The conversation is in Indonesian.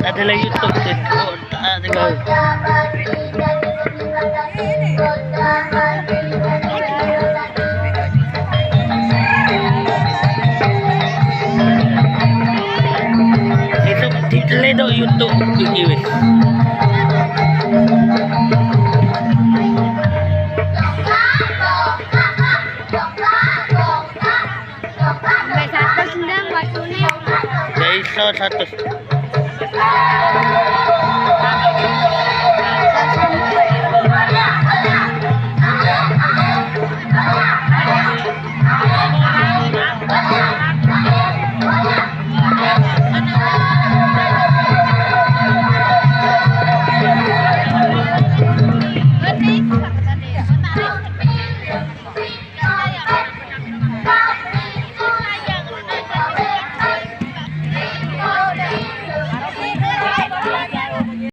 Adalah YouTube sih. Oh, tak tinggal. Itu titelnya do YouTube iki wis. Sampai satu sendang waktunya. Ya iso 100.